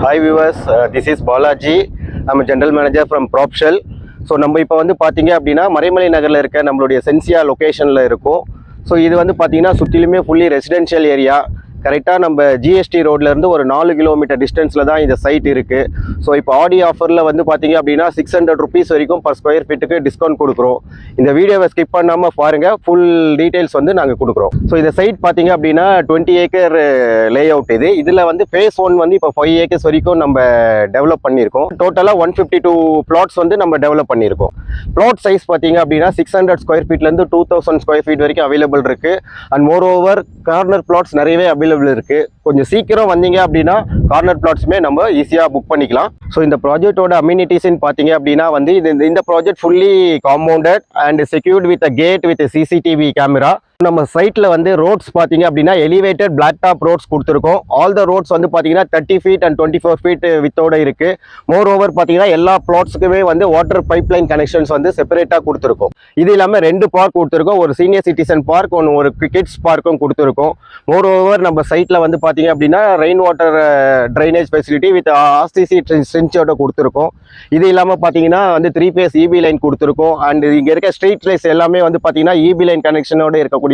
Hi viewers, this is Balaji. I'm a general manager from PropShell. So நம்ம இப்போ வந்து பார்த்தீங்க அப்படின்னா மறைமலை நகரில் இருக்க நம்மளுடைய சென்சியா லொக்கேஷனில் இருக்கும். ஸோ இது வந்து பார்த்தீங்கன்னா சுற்றிலுமே ஃபுல்லி ரெசிடென்ஷியல் ஏரியா. கரெக்டாக நம்ம ஜிஎஸ்டி ரோட்லேருந்து ஒரு 4 கிலோமீட்டர் டிஸ்டன்ஸில் தான் இந்த சைட் இருக்குது. ஸோ இப்போ ஆடி ஆஃபரில் வந்து பார்த்தீங்க அப்படின்னா 600 rupees வரைக்கும் பர் ஸ்கொயர் ஃபீட்டுக்கு டிஸ்கவுண்ட் கொடுக்குறோம். இந்த வீடியோவை ஸ்கிப் பண்ணாமல் பாருங்கள், ஃபுல் டீட்டெயில்ஸ் வந்து நாங்கள் கொடுக்குறோம். ஸோ இந்த சைட் பார்த்தீங்க அப்படின்னா 20 ஏக்கர் லே அவுட் இது. இதில் வந்து ஃபேஸ் 1 வந்து இப்போ 5 ஏக்கர்ஸ் வரைக்கும் நம்ம டெவலப் பண்ணியிருக்கோம். டோட்டலாக 152 plots வந்து நம்ம டெவலப் பண்ணியிருக்கோம். பிளாட் சைஸ் பார்த்தீங்க அப்படின்னா 600 ஸ்கொயர் ஃபீட்லேருந்து 2000 ஸ்கொயர் ஃபீட் வரைக்கும் அவைலபிள் இருக்குது. And more over corner flats நிறையவே அவைலபிள் இருக்கு. கொஞ்சம் சீக்கிரம் வந்தீங்க அப்படின்னா கார்னர் பிளாட்ஸுமே நம்ம ஈஸியாக புக் பண்ணிக்கலாம். ஸோ இந்த ப்ராஜெக்டோட அம்யூனிட்டிஸ்ன்னு பார்த்தீங்க அப்படின்னா வந்து இந்த project fully compounded and secured with gate with CCTV camera. நம்ம சைட்டில் வந்து ரோட்ஸ் பார்த்தீங்க அப்படின்னா எலிவேட்டட் பிளாக் டாப் ரோட்ஸ் கொடுத்துருக்கோம். ஆல் த ரோட்ஸ் வந்து பார்த்தீங்கன்னா 30 feet அண்ட் 24 feet வித்தோட இருக்கு. மோர் ஓவர் பார்த்தீங்கன்னா எல்லா பிளாட்ஸுக்குமே வந்து வாட்டர் பைப் லைன் கனெக்ஷன்ஸ் வந்து செப்பரேட்டாக கொடுத்துருக்கோம். இது இல்லாமல் 2 பார்க் கொடுத்துருக்கோம். ஒரு சீனியர் சிட்டிசன் பார்க், ஒரு கிட்ஸ் பார்க்கும் கொடுத்துருக்கோம். மோர் ஓவர் நம்ம சைட்டில் வந்து பார்த்தீங்க அப்படின்னா rain water drainage facility with RCC சென்ச்சோட கொடுத்துருக்கோம். இது இல்லாமல் பார்த்தீங்கன்னா வந்து 3 phase EB லைன் கொடுத்துருக்கோம். அண்ட் இங்கே இருக்க ஸ்ட்ரீட் லைட்ஸ் எல்லாமே வந்து பார்த்தீங்கன்னா EB லைன் கனெக்ஷனோட இருக்கக்கூடிய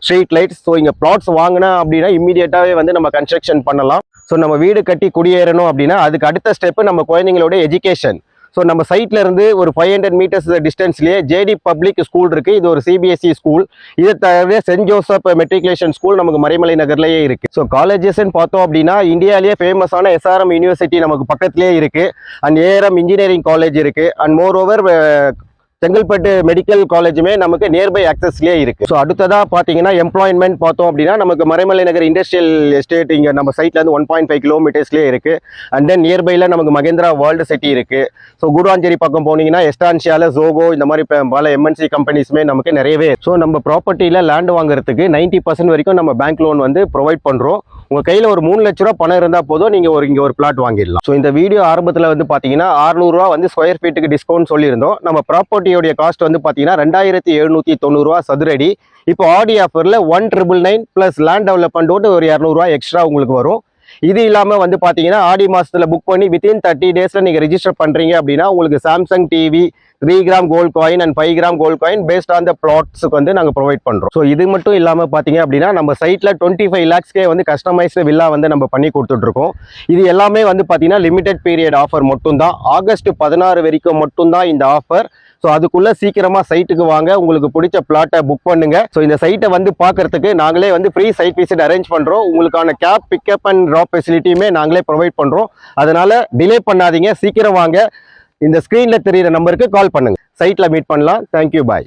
ஸ்ட்ரீட் லைட்ஸ். ஸோ இங்கே பிளாட்ஸ் வாங்கினா அப்படின்னா இம்மீடியட்டாகவே வந்து நம்ம கன்ஸ்ட்ரக்ஷன் பண்ணலாம். ஸோ நம்ம வீடு கட்டி குடியேறணும் அப்படின்னா அதுக்கு அடுத்த ஸ்டெப்பு நம்ம குழந்தைங்களோட எஜுகேஷன். ஸோ நம்ம சைட்ல இருந்து ஒரு 500 meters டிஸ்டன்ஸ்லேயே ஜேடி பப்ளிக் ஸ்கூல் இருக்கு. இது ஒரு சிபிஎஸ்இ ஸ்கூல். இதை தவிர சென்ட் ஜோசப் மெட்ரிகுலேஷன் ஸ்கூல் நமக்கு மறைமலை நகர்லேயே இருக்கு. ஸோ காலேஜஸ்ன்னு பார்த்தோம் அப்படின்னா இந்தியாவிலேயே ஃபேமஸான SRM யூனிவர்சிட்டி நமக்கு பக்கத்துலேயே இருக்கு. அண்ட் ARM இன்ஜினியரிங் காலேஜ் இருக்கு. And more over Chengalpattu medical காலேஜுமே நமக்கு நியர்பை ஆக்சஸ்லேயே இருக்குது. ஸோ அடுத்ததாக பார்த்தீங்கன்னா எம்ப்ளாய்மெண்ட் பார்த்தோம் அப்படின்னா நமக்கு மறைமலை நகர் இண்டஸ்ட்ரியல் எஸ்டேட் இங்கே நம்ம சைட்லேருந்து 1.5 kilometers இருக்குது. அண்ட் தென் நியர்பையில் நமக்கு மகேந்திரா வேர்ல்டு சிட்டி இருக்குது. ஸோ குடுவாஞ்சேரி பக்கம் போனீங்கன்னா எஸ்டான்ஷியாவில் ஜோகோ இந்த மாதிரி பல MNC கம்பெனிஸுமே நமக்கு நிறையவே. ஸோ நம்ம ப்ராப்பர்ட்டியில் லேண்ட் வாங்குறதுக்கு 90% வரைக்கும் நம்ம பேங்க் லோன் வந்து ப்ரொவைட் பண்ணுறோம். உங்கள் கையில் ஒரு 3 லட்ச ரூபா பணம் இருந்தால் போதும், நீங்கள் இங்கே ஒரு பிளாட் வாங்கிடலாம். ஸோ இந்த வீடியோ ஆரம்பத்தில் வந்து பார்த்தீங்கன்னா 600 ரூபா வந்து ஸ்கொயர் ஃபீட்டுக்கு டிஸ்கவுண்ட் சொல்லியிருந்தோம். நம்ம ப்ராப்பர்ட்டியோடைய காஸ்ட் வந்து பார்த்தீங்கன்னா 2790 ரூபா சதுரடி. இப்போ ஆடி ஆஃபரில் 1999 ப்ளஸ் லேண்ட் டெவலப்மெண்ட் ஒரு 200 ரூபா எக்ஸ்ட்ரா உங்களுக்கு வரும். இது இல்லாமல் வந்து பார்த்தீங்கன்னா ஆடி மாதத்தில் புக் பண்ணி வித்தின் 30 days நீங்கள் ரிஜிஸ்டர் பண்ணுறீங்க அப்படின்னா உங்களுக்கு Samsung TV 3 gram gold coin and 5 gram gold coin based on the பிளாட்ஸுக்கு வந்து நாங்கள் ப்ரொவைட் பண்ணுறோம். ஸோ இது மட்டும் இல்லாமல் பார்த்தீங்க அப்படின்னா நம்ம சைட்டில் 25 lakhsக்கே வந்து கஸ்டமைஸ்டு வில்லா வந்து நம்ம பண்ணி கொடுத்துட்ருக்கோம். இது எல்லாமே வந்து பார்த்தீங்கன்னா லிமிடெட் பீரியட் ஆஃபர் மட்டும்தான். ஆகஸ்ட் 16 வரைக்கும் மட்டும்தான் இந்த ஆஃபர். ஸோ அதுக்குள்ளே சீக்கிரமாக சைட்டுக்கு வாங்க, உங்களுக்கு பிடிச்ச பிளாட்டை புக் பண்ணுங்க. ஸோ இந்த சைட்டை வந்து பார்க்கறதுக்கு நாங்களே வந்து ஃப்ரீ சைட் விசிட் அரேஞ்ச் பண்ணுறோம். உங்களுக்கான கேப் பிக்கப் அண்ட் ட்ராப் ஃபெசிலிட்டியுமே நாங்களே ப்ரொவைட் பண்ணுறோம். அதனால டிலே பண்ணாதீங்க, சீக்கிரம் வாங்க. இந்த ஸ்க்ரீனில் தெரியிற நம்பருக்கு கால் பண்ணுங்க. சைட்டில் மீட் பண்ணலாம். தேங்க்யூ, பாய்.